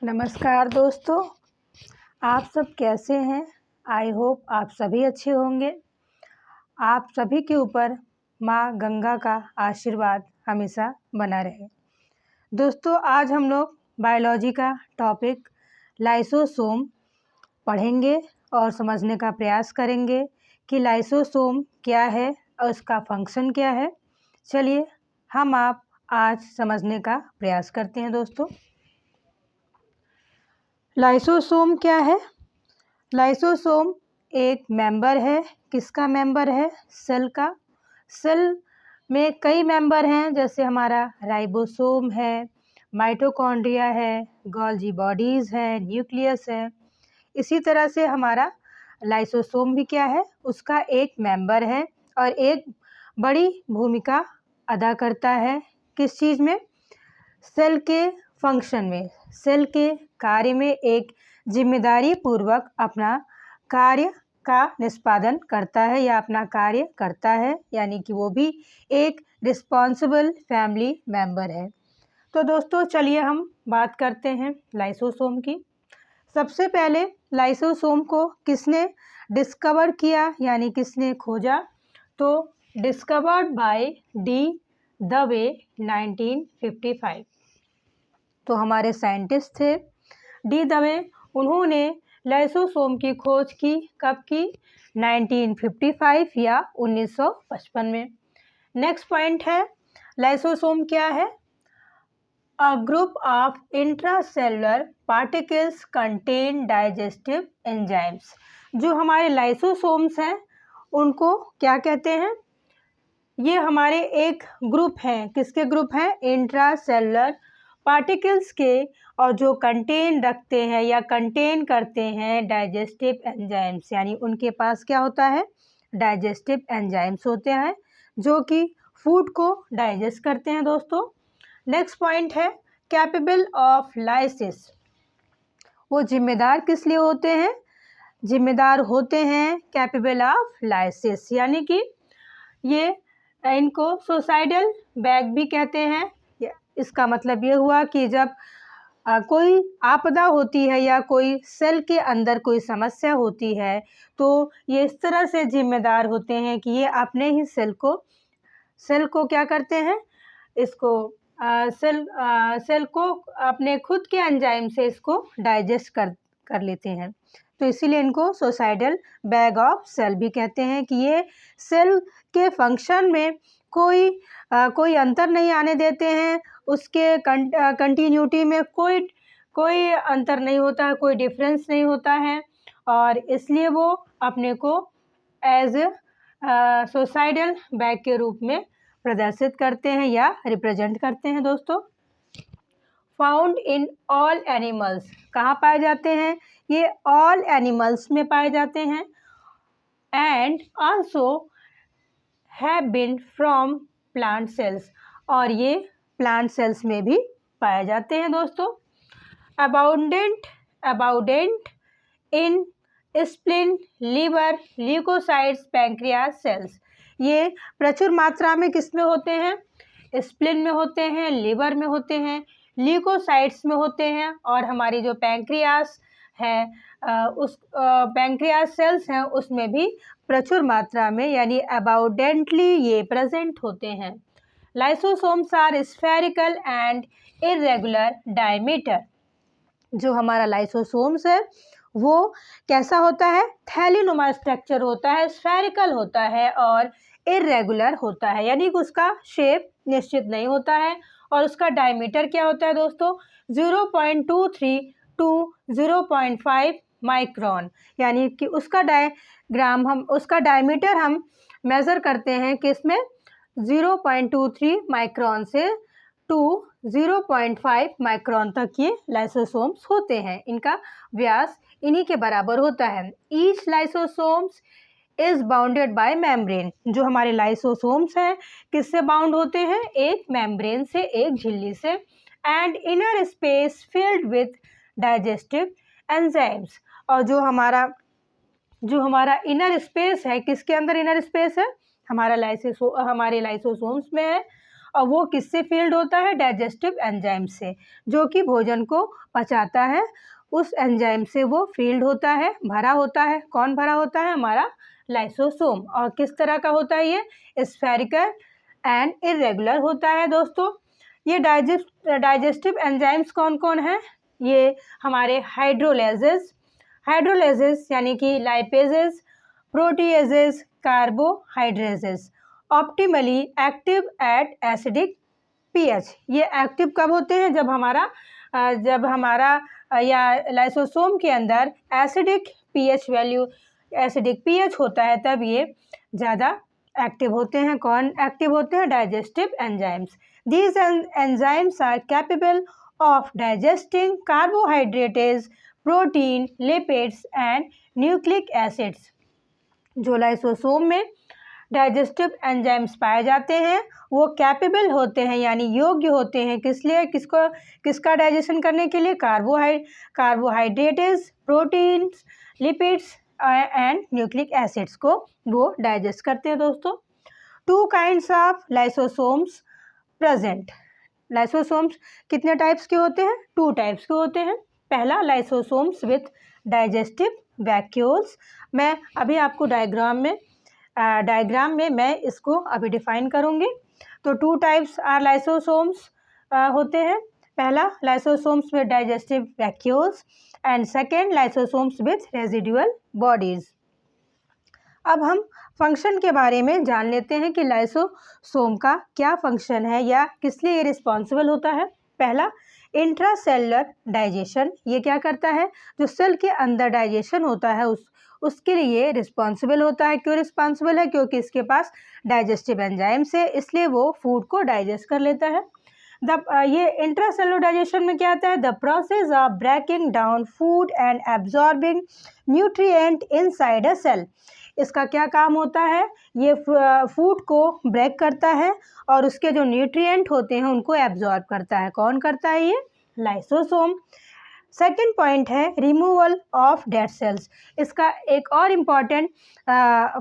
नमस्कार दोस्तों, आप सब कैसे हैं? आई होप आप सभी अच्छे होंगे। आप सभी के ऊपर माँ गंगा का आशीर्वाद हमेशा बना रहे। दोस्तों, आज हम लोग बायोलॉजी का टॉपिक लाइसोसोम पढ़ेंगे और समझने का प्रयास करेंगे कि लाइसोसोम क्या है और उसका फंक्शन क्या है। चलिए हम आप आज समझने का प्रयास करते हैं। दोस्तों, लाइसोसोम क्या है? लाइसोसोम एक मेंबर है। किसका मेंबर है? सेल का। सेल में कई मेंबर हैं, जैसे हमारा राइबोसोम है, माइटोकॉन्ड्रिया है, गोल्जी बॉडीज़ है, न्यूक्लियस है। इसी तरह से हमारा लाइसोसोम भी क्या है? उसका एक मेंबर है और एक बड़ी भूमिका अदा करता है। किस चीज़ में? सेल के फंक्शन में, सेल के कार्य में एक जिम्मेदारी पूर्वक अपना कार्य का निष्पादन करता है या अपना कार्य करता है, यानी कि वो भी एक रिस्पॉन्सिबल फैमिली मेंबर है। तो दोस्तों, चलिए हम बात करते हैं लाइसोसोम की। सबसे पहले लाइसोसोम को किसने डिस्कवर किया, यानी किसने खोजा? तो डिस्कवर्ड बाय डी दवे 1955। तो हमारे साइंटिस्ट थे डी दवे। उन्होंने लाइसोसोम की खोज की। कब की? 1955 या 1955 में। नेक्स्ट पॉइंट है, लाइसोसोम क्या है? A group of intracellular particles contain digestive enzymes. जो हमारे लाइसोसोम्स हैं उनको क्या कहते हैं? ये हमारे एक ग्रुप हैं। किसके ग्रुप हैं? इंट्रासेलुलर पार्टिकल्स के, और जो कंटेन रखते हैं या कंटेन करते हैं डाइजेस्टिव एंजाइम्स, यानी उनके पास क्या होता है? डाइजेस्टिव एंजाइम्स होते हैं जो कि फूड को डाइजेस्ट करते हैं। दोस्तों, नेक्स्ट पॉइंट है कैपेबल ऑफ लाइसिस। वो जिम्मेदार किस लिए होते हैं? जिम्मेदार होते हैं कैपेबल ऑफ लाइसिस, यानी कि ये इनको सुसाइडल बैग भी कहते हैं। इसका मतलब ये हुआ कि जब कोई आपदा होती है या कोई सेल के अंदर कोई समस्या होती है, तो ये इस तरह से जिम्मेदार होते हैं कि ये अपने ही सेल को क्या करते हैं? इसको सेल को अपने खुद के एंजाइम से इसको डाइजेस्ट कर लेते हैं। तो इसीलिए इनको सुसाइडल बैग ऑफ सेल भी कहते हैं कि ये सेल के फंक्शन में कोई अंतर नहीं आने देते हैं। उसके कंटिन्यूटी में कोई अंतर नहीं होता है, कोई डिफरेंस नहीं होता है, और इसलिए वो अपने को एज सुसाइडल बैग के रूप में प्रदर्शित करते हैं या रिप्रेजेंट करते हैं। दोस्तों, फाउंड इन ऑल एनिमल्स। कहाँ पाए जाते हैं? ये ऑल एनिमल्स में पाए जाते हैं। And also have been from plant cells, और ये प्लांट सेल्स में भी पाए जाते हैं। दोस्तों, abundant in spleen, liver, leucocytes, pancreas cells. ये प्रचुर मात्रा में किस में होते हैं? स्प्लीन में होते हैं, लीवर में होते हैं, ल्यूकोसाइट्स में होते हैं, और हमारी जो पैंक्रियास है उस पैंक्रियास सेल्स हैं उसमें भी प्रचुर मात्रा में, यानी अबाउंडेंटली ये प्रेजेंट होते हैं। Lysosomes are spherical and irregular diameter. जो हमारा लाइसोसोम्स है वो कैसा होता है? थैलीनुमा स्ट्रक्चर होता है, स्फेरिकल होता है और इरेगुलर होता है, यानी कि उसका शेप निश्चित नहीं होता है। और उसका डायमीटर क्या होता है दोस्तों? 0.23 टू 0.5 माइक्रोन, यानी कि उसका डायमीटर हम मेज़र करते हैं किसमें? 0.23 माइक्रोन से टू 0.5 माइक्रोन तक ये लाइसोसोम्स होते हैं। इनका व्यास इन्हीं के बराबर होता है। Each lysosomes is bounded by membrane. जो हमारे लाइसोसोम्स हैं किससे बाउंड होते हैं? एक मेम्ब्रेन से, एक झिल्ली से। And inner space filled with digestive enzymes. और जो हमारा इनर स्पेस है, किसके अंदर इनर स्पेस है? हमारे लाइसोसोम्स में है, और वो किससे फील्ड होता है? डाइजेस्टिव एंजाइम से, जो कि भोजन को पचाता है, उस एंजाइम से वो फील्ड होता है, भरा होता है। कौन भरा होता है? हमारा लाइसोसोम। और किस तरह का होता है? ये स्फेरिकल एंड इरेगुलर होता है दोस्तों। ये डाइजेस्टिव एंजाइम्स कौन कौन हैं? ये हमारे हाइड्रोलेजेस यानी कि lipases, proteases, carbohydrases, optimally active at acidic pH. ये एक्टिव कब होते हैं? जब हमारा या लाइसोसोम के अंदर एसिडिक पीएच होता है, तब ये ज़्यादा एक्टिव होते हैं। कौन एक्टिव होते हैं? Digestive enzymes. These enzymes are capable of digesting carbohydrates, protein, lipids and nucleic acids. जो लाइसोसोम में डाइजेस्टिव एंजाइम्स पाए जाते हैं वो कैपेबल होते हैं यानी योग्य होते हैं किसका डाइजेशन करने के लिए? Carbohydrates, proteins, lipids and nucleic acids को वो डाइजेस्ट करते हैं दोस्तों। 2 kinds of lysosomes present. Lysosomes कितने टाइप्स के होते हैं? 2 टाइप्स के होते हैं। पहला लाइसोसोम्स विथ डाइजेस्टिव वैक्यूल्स। मैं अभी आपको डायग्राम में मैं इसको अभी डिफाइन करूँगी। तो 2 टाइप्स आर लाइसोसोम्स होते हैं। पहला lysosomes with digestive vacuoles and second lysosomes with residual bodies. अब हम फंक्शन के बारे में जान लेते हैं कि लाइसोसोम का क्या फंक्शन है या किस लिए ये रिस्पॉन्सिबल होता है। पहला, इंट्रासेलुलर डाइजेशन। ये क्या करता है? जो सेल के अंदर डाइजेशन होता है उसके लिए रिस्पॉन्सिबल होता है। क्यों रिस्पॉन्सिबल है? क्योंकि इसके पास डाइजेस्टिव एंजाइम्स है, इसलिए वो फूड को डाइजेस्ट कर लेता है। ये इंट्रासेलुलर डाइजेशन में क्या आता है? The process of breaking down food and absorbing nutrient inside a cell. इसका क्या काम होता है? ये फूड को ब्रेक करता है और उसके जो न्यूट्रिएंट होते हैं उनको एब्जॉर्ब करता है। कौन करता है? ये लाइसोसोम। सेकेंड पॉइंट है रिमूवल ऑफ डेड सेल्स। इसका एक और इम्पॉर्टेंट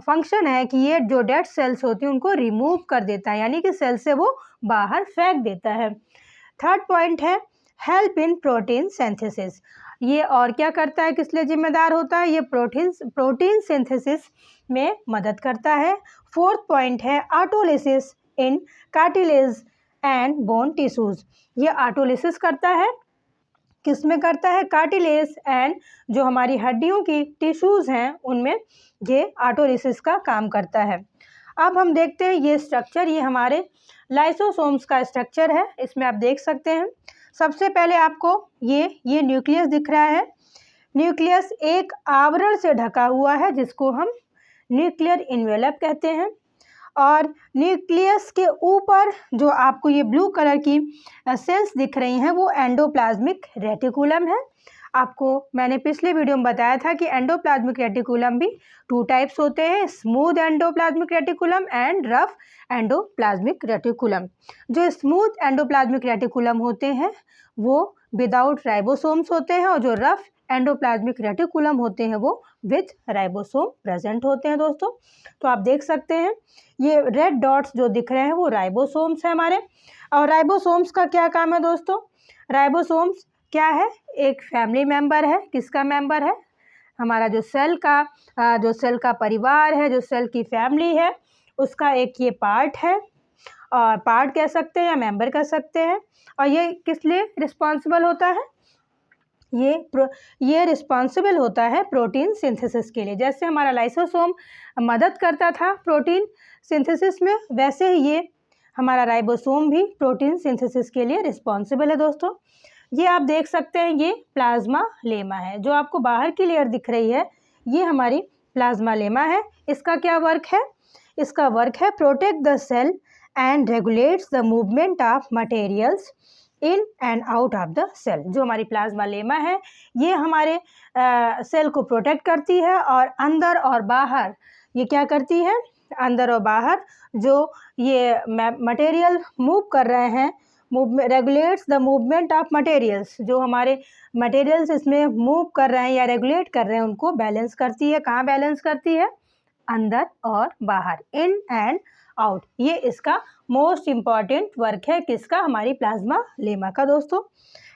फंक्शन है कि ये जो डेड सेल्स होती हैं उनको रिमूव कर देता है, यानी कि सेल से वो बाहर फेंक देता है। थर्ड पॉइंट है हेल्प इन प्रोटीन सिंथेसिस। ये और क्या करता है? किस लिए जिम्मेदार होता है? ये प्रोटीन सिंथेसिस में मदद करता है। फोर्थ पॉइंट है autolysis in cartilage and bone tissues. ये ऑटोलिसिस करता है, किस में करता है? कार्टिलेज एंड जो हमारी हड्डियों की टिश्यूज हैं उनमें ये ऑटोलिसिस का काम करता है। अब हम देखते हैं ये स्ट्रक्चर, ये हमारे लाइसोसोम्स का स्ट्रक्चर है। इसमें आप देख सकते हैं सबसे पहले आपको ये न्यूक्लियस दिख रहा है। न्यूक्लियस एक आवरण से ढका हुआ है जिसको हम न्यूक्लियर इन्वेलप कहते हैं। और न्यूक्लियस के ऊपर जो आपको ये ब्लू कलर की सेल्स दिख रही हैं वो एंडोप्लाज्मिक रेटिकुलम है। आपको मैंने पिछले वीडियो में बताया था कि एंडोप्लाज्मिक रेटिकुलम भी 2 टाइप्स होते हैं, smooth endoplasmic reticulum and rough endoplasmic reticulum. जो स्मूथ एंडोप्लाज्मिक रेटिकुलम होते हैं वो विदाउट राइबोसोम्स होते हैं और जो रफ एंडोप्लाज्मिक रेटिकुलम होते हैं वो विथ राइबोसोम प्रेजेंट होते हैं दोस्तों। तो आप देख सकते हैं ये रेड डॉट्स जो दिख रहे हैं वो राइबोसोम्स हैं हमारे। और राइबोसोम्स का क्या काम है दोस्तों? राइबोसोम्स क्या है? एक फैमिली मेंबर है। किसका मेंबर है? हमारा जो सेल का परिवार है, जो सेल की फैमिली है, उसका एक ये पार्ट है और पार्ट कह सकते हैं या मेंबर कह सकते हैं। और ये किस लिए रिस्पॉन्सिबल होता है? ये रिस्पॉन्सिबल होता है प्रोटीन सिंथेसिस के लिए। जैसे हमारा लाइसोसोम मदद करता था प्रोटीन सिंथेसिस में, वैसे ही ये हमारा राइबोसोम भी प्रोटीन सिंथेसिस के लिए रिस्पॉन्सिबल है दोस्तों। ये आप देख सकते हैं ये प्लाज्मा लेमा है। जो आपको बाहर की लेयर दिख रही है ये हमारी प्लाज्मा लेमा है। इसका क्या वर्क है? इसका वर्क है protect the cell and regulates the movement of materials in and out of the cell. जो हमारी प्लाज्मा लेमा है ये हमारे सेल को प्रोटेक्ट करती है और अंदर और बाहर ये क्या करती है? अंदर और बाहर जो ये मटेरियल मूव कर रहे हैं, regulates the movement of materials. जो हमारे मटेरियल्स इसमें मूव कर रहे हैं या रेगुलेट कर रहे हैं उनको बैलेंस करती है। कहाँ बैलेंस करती है? अंदर और बाहर, इन एंड आउट। ये इसका मोस्ट इम्पॉर्टेंट वर्क है किसका, हमारी प्लाज्मा लेमा का दोस्तों।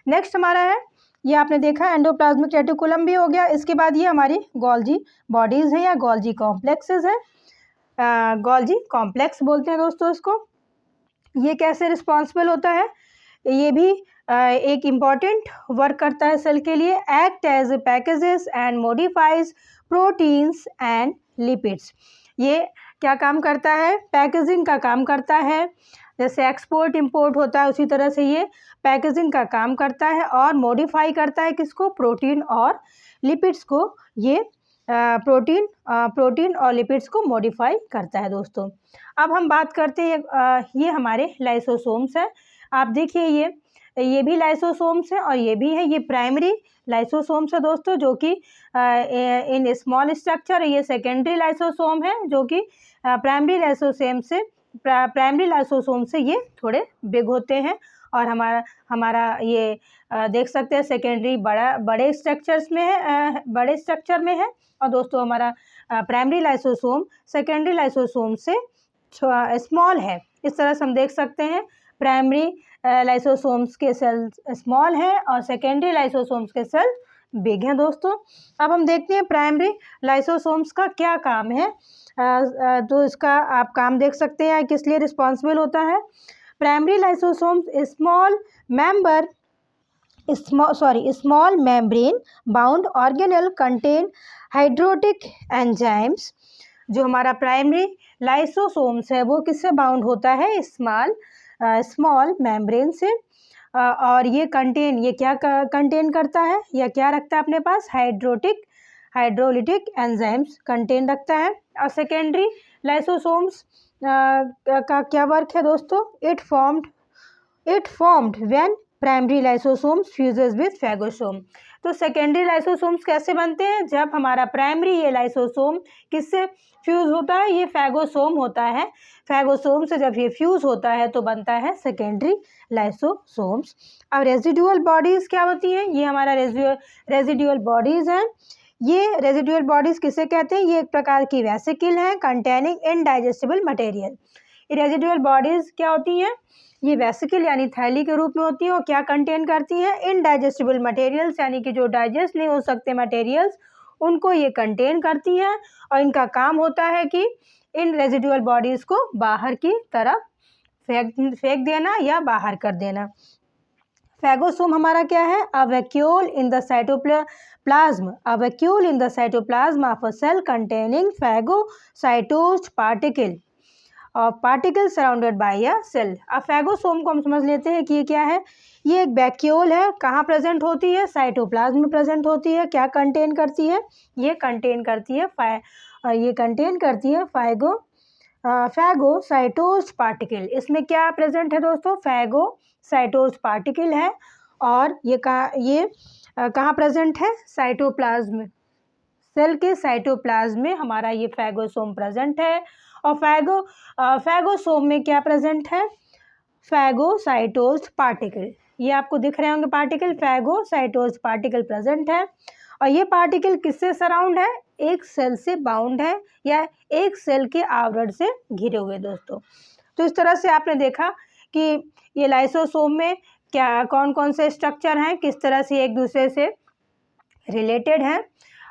नेक्स्ट हमारा है, ये आपने देखा एंडोप्लाज्मिक रेटिकुलम भी हो गया। इसके बाद ये हमारी गोल्जी बॉडीज़ है या गोल्जी कॉम्प्लेक्सेस है, गोल्जी कॉम्प्लेक्स बोलते हैं दोस्तों इसको। ये कैसे रिस्पॉन्सिबल होता है, ये भी एक इम्पॉर्टेंट वर्क करता है सेल के लिए। Act as packages and modifies proteins and lipids. ये क्या काम करता है, पैकेजिंग का काम करता है। जैसे एक्सपोर्ट इंपोर्ट होता है उसी तरह से ये पैकेजिंग का काम करता है और मॉडिफाई करता है किसको, प्रोटीन और लिपिड्स को। ये प्रोटीन और लिपिड्स को मॉडिफाई करता है दोस्तों। अब हम बात करते हैं, ये हमारे लाइसोसोम्स है। आप देखिए ये भी लाइसोसोम्स है और ये भी है, ये प्राइमरी लाइसोसोम्स है दोस्तों जो कि इन स्मॉल स्ट्रक्चर। ये सेकेंडरी लाइसोसोम है जो कि प्राइमरी लाइसोसोम से ये थोड़े बिग होते हैं। और हमारा ये देख सकते हैं सेकेंडरी बड़े स्ट्रक्चर में है और दोस्तों हमारा प्राइमरी लाइसोसोम सेकेंडरी लाइसोसोम से स्मॉल है। इस तरह से हम देख सकते हैं प्राइमरी लाइसोसोम्स के सेल स्मॉल है और सेकेंडरी लाइसोसोम्स के सेल बिग हैं दोस्तों। अब हम देखते हैं प्राइमरी लाइसोसोम्स का क्या काम है। तो इसका आप काम देख सकते हैं किस लिए रिस्पॉन्सिबल होता है। Primary lysosomes small membrane bound organelle contain hydrolytic enzymes. जो हमारा प्राइमरी लाइसोसोम्स है वो किससे बाउंड होता है, स्मॉल मेम्ब्रेन से। और ये क्या कंटेन करता है या क्या रखता है अपने पास, हाइड्रोलिटिक एंजाइम्स कंटेन रखता है। और सेकेंडरी लाइसोसोम्स का क्या वर्क है दोस्तों, it formed when primary lysosomes fuses with phagosome. तो सेकेंडरी लाइसोसोम्स कैसे बनते हैं, जब हमारा प्राइमरी ये लाइसोसोम किससे फ्यूज होता है, ये फैगोसोम होता है। फैगोसोम से जब ये फ्यूज होता है तो बनता है सेकेंडरी लाइसोसोम्स। अब रेजिडुअल बॉडीज़ क्या होती हैं, ये हमारा रेजिडुअल बॉडीज़ हैं। ये रेजिडुअल बॉडीज़ किसे कहते हैं, ये एक प्रकार की वेसिकल हैं कंटेनिंग इनडाइजेस्टिबल मटेरियल। ये रेजिडुअल बॉडीज़ क्या होती हैं, ये वेसिकल यानी थैली के रूप में होती हैं और क्या कंटेन करती हैं, इनडाइजेस्टिबल मटेरियल्स यानी कि जो डाइजेस्ट नहीं हो सकते मटेरियल्स उनको ये कंटेन करती हैं। और इनका काम होता है कि इन रेजिडुअल बॉडीज़ को बाहर की तरफ फेंक देना या बाहर कर देना। फैगोसोम हमारा क्या है, a vacuole in the cytoplasm of a cell containing phagocytosed particle surrounded by a cell. अब फैगोसोम को हम समझ लेते हैं कि ये क्या है, ये एक वैक्यूल है, कहाँ प्रेजेंट होती है, साइटोप्लाज्म में प्रेजेंट होती है। क्या कंटेन करती है, ये कंटेन करती है फैगोसाइटोज्ड पार्टिकल। इसमें क्या प्रेजेंट है दोस्तों, फैगोसाइटोज्ड पार्टिकल है। और ये कहाँ प्रेजेंट है, साइटोप्लाज्म, सेल के साइटोप्लाज्म में हमारा ये फैगोसोम प्रेजेंट है। और फैगोसोम में क्या प्रेजेंट है, फैगोसाइटोज्ड पार्टिकल। ये आपको दिख रहे होंगे पार्टिकल, फैगोसाइटोज्ड पार्टिकल प्रेजेंट है। और ये पार्टिकल किससे सराउंड है, एक सेल से बाउंड है या एक सेल के आवरण से घिरे हुए दोस्तों। तो इस तरह से आपने देखा कि ये लाइसोसोम में क्या कौन कौन से स्ट्रक्चर हैं, किस तरह से एक दूसरे से रिलेटेड हैं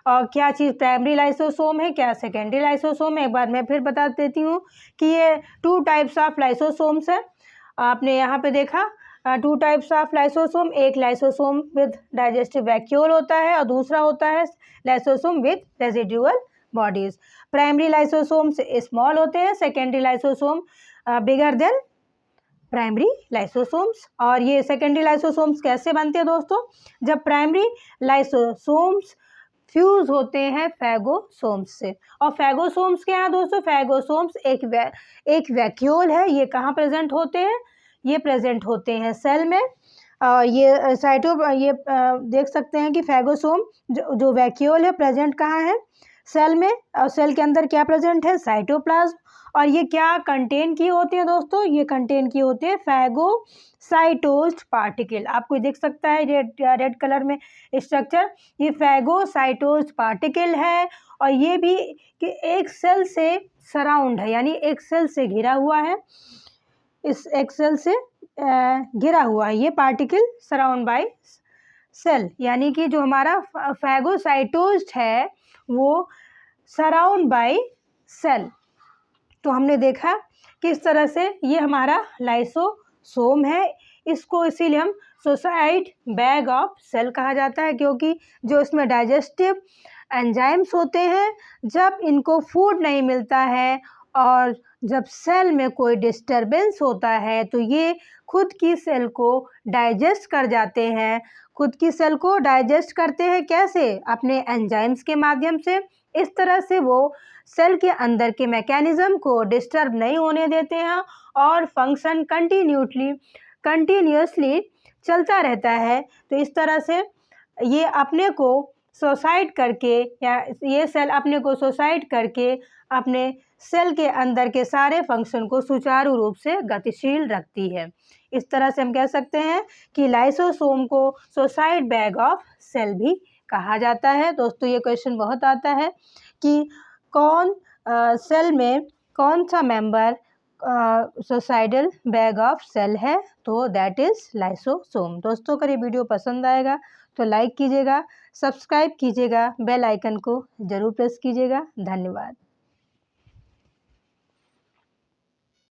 और क्या चीज़ प्राइमरी लाइसोसोम है, क्या सेकेंडरी लाइसोसोम है। एक बार मैं फिर बता देती हूँ कि ये 2 टाइप्स ऑफ लाइसोसोम्स है। आपने यहाँ पे देखा 2 टाइप्स ऑफ लाइसोसोम, एक लाइसोसोम विद डाइजेस्टिव वैक्यूल होता है और दूसरा होता है lysosome with residual bodies. Primary lysosome small होते हैं, secondary lysosome bigger than primary lysosomes. और ये सेकेंडरी लाइसोसोम्स कैसे बनते हैं दोस्तों, जब प्राइमरी लाइसोसोम्स फ्यूज होते हैं फैगोसोम्स से। और फैगोसोम्स क्या है दोस्तों, फैगोसोम्स एक वैक्यूल है। ये कहाँ प्रेजेंट होते हैं, ये प्रेजेंट होते हैं सेल में। ये देख सकते हैं कि फैगोसोम जो वैक्यूल है प्रेजेंट कहाँ है, सेल में, और सेल के अंदर क्या प्रेजेंट है, साइटोप्लाज्म। और ये क्या कंटेन किए होते हैं दोस्तों, ये कंटेन किए होते हैं फैगोसाइटोज्ड पार्टिकल। आपको दिख सकता है रेड कलर में स्ट्रक्चर, ये फैगोसाइटोज्ड पार्टिकल है। और ये भी कि एक सेल से सराउंड है, यानी एक सेल से घिरा हुआ है, इस एक सेल से घिरा हुआ है ये पार्टिकल, सराउंड बाय सेल, यानी कि जो हमारा फैगोसाइटोज्ड है वो सराउंड बाय सेल। तो हमने देखा किस तरह से ये हमारा लाइसोसोम है, इसको इसीलिए हम सोसाइड बैग ऑफ सेल कहा जाता है, क्योंकि जो इसमें डाइजेस्टिव एंजाइम्स होते हैं, जब इनको फूड नहीं मिलता है और जब सेल में कोई डिस्टरबेंस होता है तो ये खुद की सेल को डाइजेस्ट कर जाते हैं। खुद की सेल को डाइजेस्ट करते हैं कैसे, अपने एंजाइम्स के माध्यम से। इस तरह से वो सेल के अंदर के मैकेनिज्म को डिस्टर्ब नहीं होने देते हैं और फंक्शन कंटिन्यूअसली चलता रहता है। तो इस तरह से ये अपने को सोसाइड करके, या ये सेल अपने को सोसाइड करके अपने सेल के अंदर के सारे फंक्शन को सुचारू रूप से गतिशील रखती है। इस तरह से हम कह सकते हैं कि लाइसोसोम को सोसाइड बैग ऑफ सेल भी कहा जाता है। दोस्तों ये क्वेश्चन बहुत आता है कि कौन सेल में कौन सा member suicidal bag of cell है, तो दैट इज़ लाइसोसोम। दोस्तों अगर ये वीडियो पसंद आएगा तो लाइक कीजिएगा, सब्सक्राइब कीजिएगा, बेल आइकन को ज़रूर प्रेस कीजिएगा। धन्यवाद।